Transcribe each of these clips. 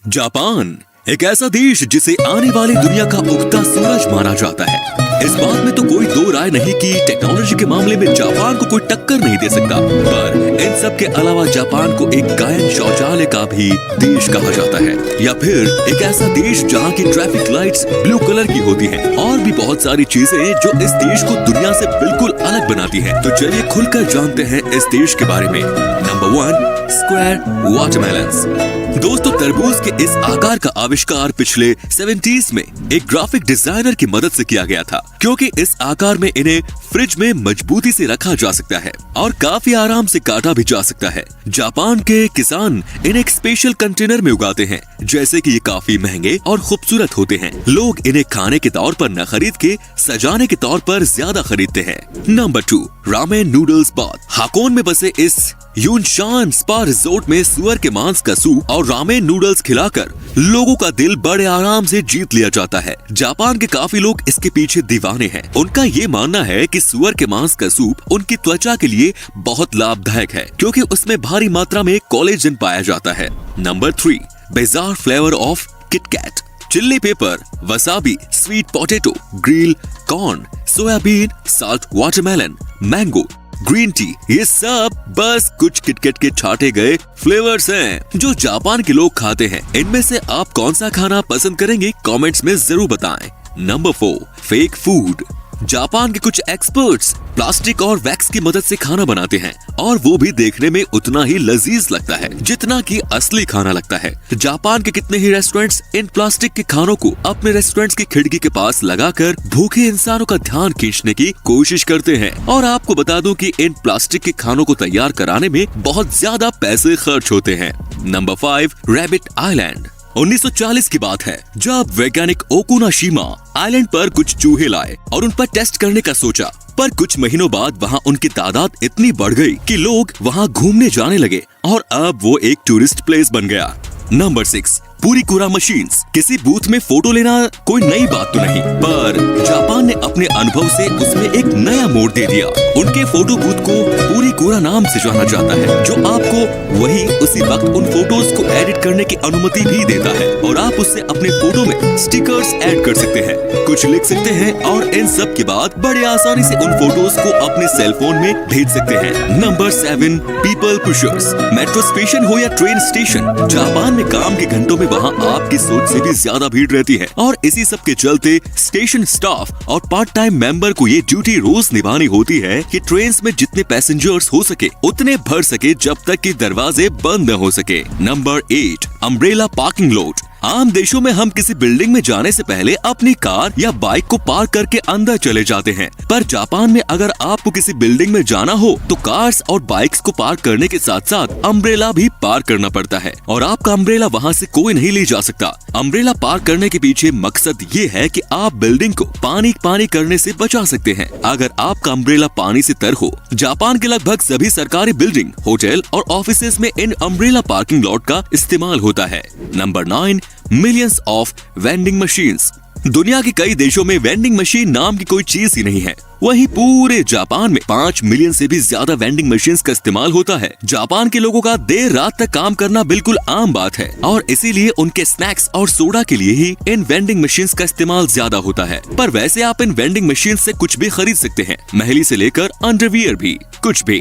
Japan एक ऐसा देश जिसे आने वाली दुनिया का उगता सूरज माना जाता है। इस बात में तो कोई दो राय नहीं कि टेक्नोलॉजी के मामले में जापान को कोई टक्कर नहीं दे सकता। पर इन सब के अलावा जापान को एक गायन शौचालय का भी देश कहा जाता है, या फिर एक ऐसा देश जहाँ की ट्रैफिक लाइट्स ब्लू कलर की होती हैं, और भी बहुत सारी चीजें जो इस देश को दुनिया से बिल्कुल अलग बनाती हैं। तो चलिए खुलकर जानते हैं इस देश के बारे में। Number 1, square watermelons. दोस्तों, तरबूज के इस आकार का आविष्कार पिछले 70s में एक ग्राफिक डिजाइनर की मदद से किया गया था, क्योंकि इस आकार में इन्हें फ्रिज में मजबूती से रखा जा सकता है और काफी आराम से काटा भी जा सकता है। जापान के किसान इन्हें एक स्पेशल कंटेनर में उगाते हैं, जैसे कि ये काफी महंगे और खूबसूरत होते हैं। लोग इन्हें खाने के तौर पर न खरीद के सजाने के तौर पर ज्यादा खरीदते हैं। Number 2, ramen noodles bath. Hakone में बसे इस यूनशान स्पा रिजोर्ट में सुअर के मांस का सूप और रामेन नूडल्स खिलाकर लोगों का दिल बड़े आराम से जीत लिया जाता है। जापान के काफी लोग इसके पीछे दीवाने हैं। उनका ये मानना है कि सुअर के मांस का सूप उनकी त्वचा के लिए बहुत लाभदायक है, क्योंकि उसमें भारी मात्रा में कोलेजन पाया जाता है। Number 3, bizarre flavour of KitKat. Chilli paper, wasabi, sweet potato, grill corn, soybean, salt watermelon, mango, green tea, ये सब बस कुछ किटकैट के छाटे गए फ्लेवर्स हैं जो जापान के लोग खाते हैं। इनमें से आप कौन सा खाना पसंद करेंगे, कमेंट्स में जरूर बताएं। Number 4, fake food. जापान के कुछ एक्सपर्ट्स प्लास्टिक और वैक्स की मदद से खाना बनाते हैं, और वो भी देखने में उतना ही लजीज लगता है जितना कि असली खाना लगता है। जापान के कितने ही रेस्टोरेंट्स इन प्लास्टिक के खानों को अपने रेस्टोरेंट्स की खिड़की के पास लगाकर भूखे इंसानों का ध्यान खींचने की कोशिश करते हैं। और आपको बता दूं कि इन प्लास्टिक के खानों को तैयार कराने में बहुत ज्यादा पैसे खर्च होते हैं। Number 5, rabbit island. 1940 की बात है, जब वैज्ञानिक ओकुनाशिमा आइलैंड पर कुछ चूहे लाए और उन पर टेस्ट करने का सोचा। पर कुछ महीनों बाद वहाँ उनकी तादाद इतनी बढ़ गई कि लोग वहाँ घूमने जाने लगे और अब वो एक टूरिस्ट प्लेस बन गया। Number 6, purikura machines. किसी बूथ में फोटो लेना कोई नई बात तो नहीं, पर जापान ने अपने अनुभव से उसमें एक नया मोड़ दे दिया। उनके फोटो बूथ को पुरीकुरा नाम से जाना जाता है, जो आपको वही उसी वक्त उन फोटोज को एडिट करने की अनुमति भी देता है, और आप उससे अपने फोटो में स्टिकर्स ऐड कर सकते हैं, कुछ लिख सकते हैं, और इन सब के बाद बड़े आसानी से उन फोटोज को अपने सेलफोन में भेज सकते हैं। Number 7, people pushers. Metro station हो या ट्रेन स्टेशन, जापान में काम के घंटों में वहाँ आपकी सोच से भी ज्यादा भीड़ रहती है, और इसी सब के चलते स्टेशन स्टाफ और पार्ट टाइम मेंबर को ये ड्यूटी रोज निभानी होती है कि ट्रेन में जितने पैसेंजर्स हो सके उतने भर सके, जब तक कि दरवाजे बंद न हो सके। Number 8, umbrella parking lot. आम देशों में हम किसी बिल्डिंग में जाने से पहले अपनी कार या बाइक को पार्क करके अंदर चले जाते हैं, पर जापान में अगर आपको किसी बिल्डिंग में जाना हो तो कार्स और बाइक्स को पार्क करने के साथ साथ अम्ब्रेला भी पार्क करना पड़ता है, और आपका अम्ब्रेला वहाँ से कोई नहीं ले जा सकता। अम्ब्रेला पार्क करने के पीछे मकसद ये है कि आप बिल्डिंग को पानी करने से बचा सकते हैं अगर आपका अम्ब्रेला पानी से तर हो। जापान के लगभग सभी सरकारी बिल्डिंग, होटल और ऑफिसेज में इन अम्ब्रेला पार्किंग लॉट का इस्तेमाल होता है। Number 9, millions of vending machines. दुनिया के कई देशों में वेंडिंग मशीन नाम की कोई चीज ही नहीं है, वहीं पूरे जापान में 5 मिलियन से भी ज्यादा वेंडिंग मशीन्स का इस्तेमाल होता है। जापान के लोगों का देर रात तक काम करना बिल्कुल आम बात है, और इसीलिए उनके स्नैक्स और सोडा के लिए ही इन वेंडिंग मशीन्स का इस्तेमाल ज्यादा होता है। पर वैसे आप इन वेंडिंग मशीन से कुछ भी खरीद सकते हैं, महली से लेकर अंडरवियर भी, कुछ भी।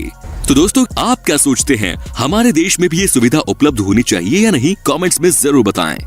तो दोस्तों, आप क्या सोचते हैं, हमारे देश में भी ये सुविधा उपलब्ध होनी चाहिए या नहीं, कमेंट्स में जरूर बताएं।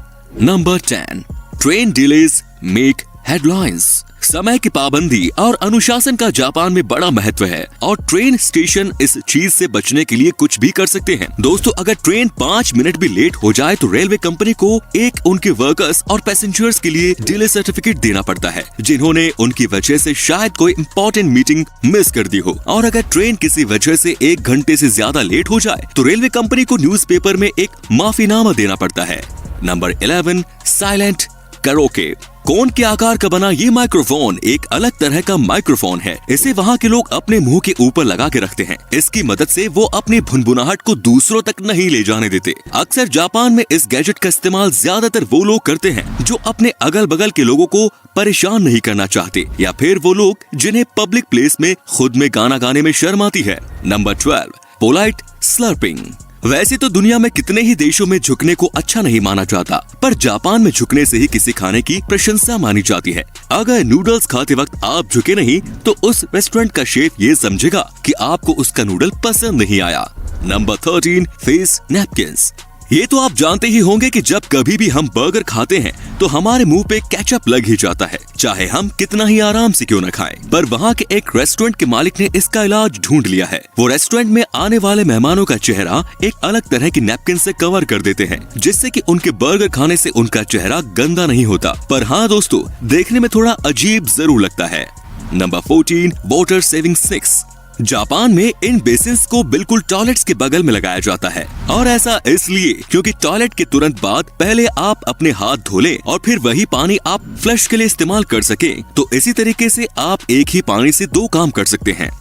Number 10, train delays make headlines. समय की पाबंदी और अनुशासन का जापान में बड़ा महत्व है, और ट्रेन स्टेशन इस चीज से बचने के लिए कुछ भी कर सकते हैं। दोस्तों, अगर ट्रेन 5 मिनट भी लेट हो जाए तो रेलवे कंपनी को एक उनके वर्कर्स और पैसेंजर्स के लिए डिले सर्टिफिकेट देना पड़ता है, जिन्होंने उनकी वजह से शायद कोई इम्पोर्टेंट मीटिंग मिस कर दी हो। और अगर ट्रेन किसी वजह से 1 घंटे से ज्यादा लेट हो जाए तो रेलवे कंपनी को न्यूज़पेपर में एक माफीनामा देना पड़ता है। Number 11, silent karaoke. कोन के आकार का बना ये माइक्रोफोन एक अलग तरह का माइक्रोफोन है। इसे वहाँ के लोग अपने मुंह के ऊपर लगा के रखते हैं। इसकी मदद से वो अपनी भुनभुनाहट को दूसरों तक नहीं ले जाने देते। अक्सर जापान में इस गैजेट का इस्तेमाल ज्यादातर वो लोग करते हैं जो अपने अगल बगल के लोगों को परेशान नहीं करना चाहते, या फिर वो लोग जिन्हें पब्लिक प्लेस में खुद में गाना गाने में शर्म आती है। Number 12, polite slurping. वैसे तो दुनिया में कितने ही देशों में झुकने को अच्छा नहीं माना जाता, पर जापान में झुकने से ही किसी खाने की प्रशंसा मानी जाती है। अगर नूडल्स खाते वक्त आप झुके नहीं तो उस रेस्टोरेंट का शेफ ये समझेगा कि आपको उसका नूडल पसंद नहीं आया। Number 13, face napkins. ये तो आप जानते ही होंगे कि जब कभी भी हम बर्गर खाते हैं तो हमारे मुंह पे केचप लग ही जाता है, चाहे हम कितना ही आराम से क्यों न खाएं। पर वहाँ के एक रेस्टोरेंट के मालिक ने इसका इलाज ढूंढ लिया है। वो रेस्टोरेंट में आने वाले मेहमानों का चेहरा एक अलग तरह की नैपकिन से कवर कर देते हैं, जिससे कि उनके बर्गर खाने से उनका चेहरा गंदा नहीं होता, पर हाँ दोस्तों, देखने में थोड़ा अजीब जरूर लगता है। Number 14, water saving sinks. Japan में इन बेसिन्स को बिल्कुल टॉयलेट्स के बगल में लगाया जाता है, और ऐसा इसलिए क्योंकि टॉयलेट के तुरंत बाद पहले आप अपने हाथ धो लें और फिर वही पानी आप फ्लश के लिए इस्तेमाल कर सकें। तो इसी तरीके से आप एक ही पानी से दो काम कर सकते हैं।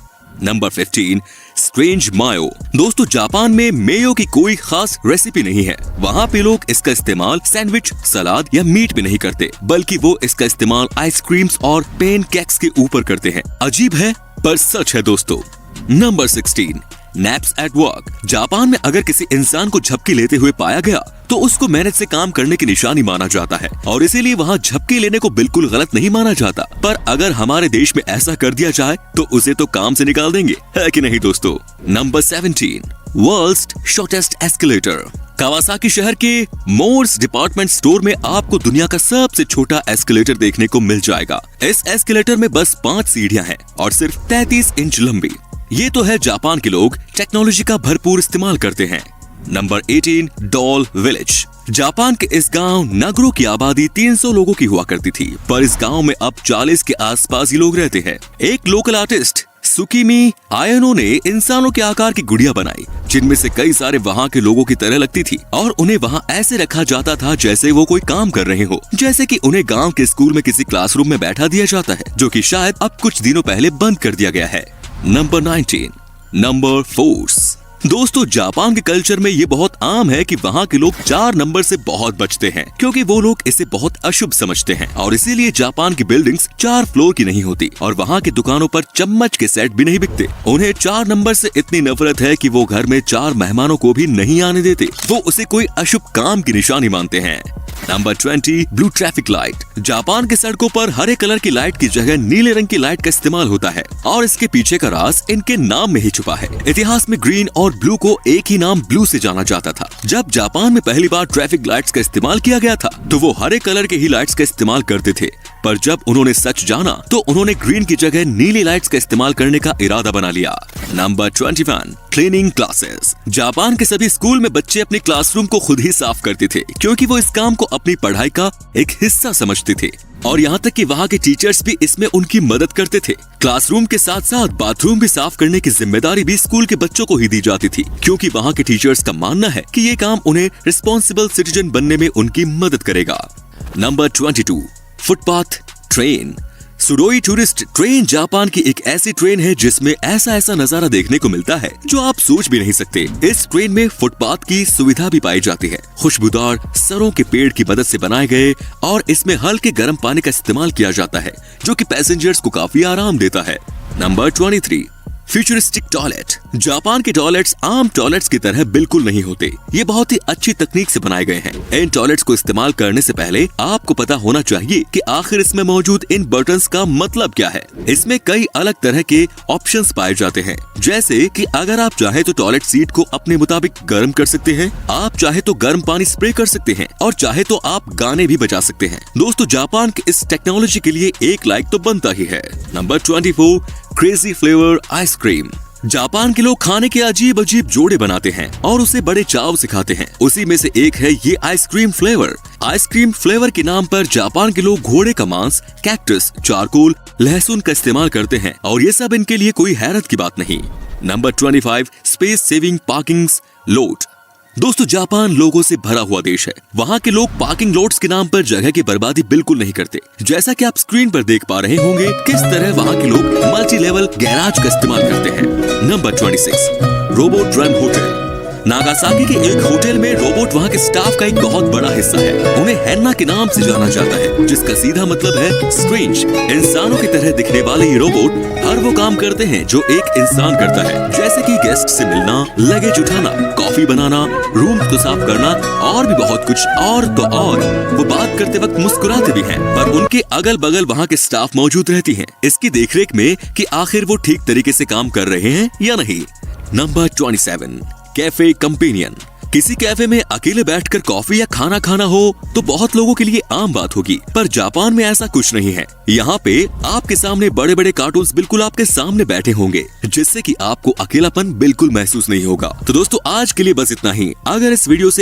नंबर 15, स्ट्रेंज मायो। दोस्तों, जापान में मेयो की कोई खास रेसिपी नहीं है। वहाँ पे लोग इसका इस्तेमाल सैंडविच, सलाद या मीट पे नहीं करते, बल्कि वो इसका इस्तेमाल आइसक्रीम्स और पेन केक्स के ऊपर करते हैं। अजीब है पर सच है दोस्तों। Number 16, naps at work. Japan में अगर किसी इंसान को झपकी लेते हुए पाया गया तो उसको मेहनत से काम करने की निशानी माना जाता है, और इसीलिए वहाँ झपकी लेने को बिल्कुल गलत नहीं माना जाता। पर अगर हमारे देश में ऐसा कर दिया जाए तो उसे तो काम से निकाल देंगे, है कि नहीं दोस्तों। Number 17, world's shortest escalator. Kawasaki शहर के मोर्स डिपार्टमेंट स्टोर में आपको दुनिया का सबसे छोटा एस्केलेटर देखने को मिल जाएगा। इस एस्केलेटर में बस 5 सीढ़ियां हैं और सिर्फ 33 इंच लंबी। ये तो है जापान के लोग टेक्नोलॉजी का भरपूर इस्तेमाल करते हैं। Number 18, doll village. जापान के इस गांव नगरो की आबादी 300 लोगों की हुआ करती थी, पर इस गांव में अब 40 के आसपास ही लोग रहते हैं। एक लोकल आर्टिस्ट सुकीमी आयनो ने इंसानों के आकार की गुड़िया बनाई, जिनमें से कई सारे वहाँ के लोगों की तरह लगती थी, और उन्हें वहाँ ऐसे रखा जाता था जैसे वो कोई काम कर रहे हो, जैसे कि उन्हें गांव के स्कूल में किसी क्लासरूम में बैठा दिया जाता है, जो कि शायद अब कुछ दिनों पहले बंद कर दिया गया है। Number 19, number force. दोस्तों, जापान के कल्चर में ये बहुत आम है कि वहाँ के लोग 4 नंबर से बहुत बचते हैं, क्योंकि वो लोग इसे बहुत अशुभ समझते हैं, और इसीलिए जापान की बिल्डिंग्स 4 फ्लोर की नहीं होती, और वहाँ की दुकानों पर चम्मच के सेट भी नहीं बिकते। उन्हें 4 नंबर से इतनी नफरत है कि वो घर में 4 मेहमानों को भी नहीं आने देते। वो उसे कोई अशुभ काम की निशानी मानते हैं। Number 20, blue traffic light. Japan के सड़कों पर हरे कलर की लाइट की जगह नीले रंग की लाइट का इस्तेमाल होता है, और इसके पीछे का राज इनके नाम में ही छुपा है। इतिहास में ग्रीन और ब्लू को एक ही नाम ब्लू से जाना जाता था। जब जापान में पहली बार ट्रैफिक लाइट्स का इस्तेमाल किया गया था तो वो हरे कलर के ही लाइट्स का इस्तेमाल करते थे, पर जब उन्होंने सच जाना तो उन्होंने ग्रीन की जगह नीली लाइट्स का इस्तेमाल करने का इरादा बना लिया। Number 21, cleaning classes. जापान के सभी स्कूल में बच्चे अपने क्लासरूम को खुद ही साफ करते थे, क्योंकि वो इस काम को अपनी पढ़ाई का एक हिस्सा समझते थे, और यहाँ तक कि वहाँ के टीचर्स भी इसमें उनकी मदद करते थे। क्लासरूम के साथ साथ बाथरूम भी साफ करने की जिम्मेदारी भी स्कूल के बच्चों को ही दी जाती थी, क्योंकि वहाँ के टीचर्स का मानना है कि ये काम उन्हें रिस्पॉन्सिबल सिटीजन बनने में उनकी मदद करेगा। Number 22, footpath train. सुडोई टूरिस्ट ट्रेन जापान की एक ऐसी ट्रेन है जिसमें ऐसा नजारा देखने को मिलता है जो आप सोच भी नहीं सकते। इस ट्रेन में फुटपाथ की सुविधा भी पाई जाती है। खुशबूदार सरों के पेड़ की मदद से बनाए गए, और इसमें हल्के गर्म पानी का इस्तेमाल किया जाता है, जो कि पैसेंजर्स को काफी आराम देता है। Number 23, futuristic toilet. जापान के टॉयलेट्स आम टॉयलेट्स की तरह बिल्कुल नहीं होते। ये बहुत ही अच्छी तकनीक से बनाए गए हैं। इन टॉयलेट्स को इस्तेमाल करने से पहले आपको पता होना चाहिए कि आखिर इसमें मौजूद इन बटन्स का मतलब क्या है। इसमें कई अलग तरह के ऑप्शंस पाए जाते हैं, जैसे कि अगर आप चाहे तो टॉयलेट सीट को अपने मुताबिक गर्म कर सकते हैं, आप चाहे तो गर्म पानी स्प्रे कर सकते हैं, और चाहे तो आप गाने भी बजा सकते हैं। दोस्तों, जापान की इस टेक्नोलॉजी के लिए एक लाइक तो बनता ही है। Number 24, crazy flavour ice cream. Japan के लोग खाने के अजीब अजीब जोड़े बनाते हैं और उसे बड़े चाव से खाते हैं। उसी में से एक है ये आइसक्रीम फ्लेवर। आइसक्रीम फ्लेवर के नाम पर जापान के लोग घोड़े का मांस, कैक्टस, चारकोल, लहसुन का इस्तेमाल करते हैं, और ये सब इनके लिए कोई हैरत की बात नहीं। Number 25, space saving parking lot. दोस्तों, जापान लोगों से भरा हुआ देश है। वहाँ के लोग पार्किंग लॉट्स के नाम पर जगह की बर्बादी बिल्कुल नहीं करते। जैसा कि आप स्क्रीन पर देख पा रहे होंगे किस तरह वहाँ के लोग मल्टी लेवल गैराज का इस्तेमाल करते हैं। Number 26, robot run hotel. Nagasaki के एक होटल में रोबोट वहाँ के स्टाफ का एक बहुत बड़ा हिस्सा है। उन्हें हैन्ना के नाम से जाना जाता है, जिसका सीधा मतलब है स्ट्रेंज। इंसानों की तरह दिखने वाले ये रोबोट हर वो काम करते हैं जो एक इंसान करता है, जैसे कि गेस्ट से मिलना, लगेज उठाना, कॉफी बनाना, रूम को साफ करना और भी बहुत कुछ। और तो और वो बात करते वक्त मुस्कुराते भी हैं, पर उनके अगल बगल वहाँ के स्टाफ मौजूद रहती हैं, इसकी देखरेख में कि आखिर वो ठीक तरीके से काम कर रहे हैं या नहीं। Number 27, cafe companion. किसी कैफे में अकेले बैठकर कॉफी या खाना खाना हो तो बहुत लोगों के लिए आम बात होगी, पर जापान में ऐसा कुछ नहीं है। यहाँ पे आपके सामने बड़े बड़े कार्टून्स बिल्कुल आपके सामने बैठे होंगे, जिससे कि आपको अकेलापन बिल्कुल महसूस नहीं होगा। तो दोस्तों आज के लिए बस इतना ही। अगर इस वीडियो से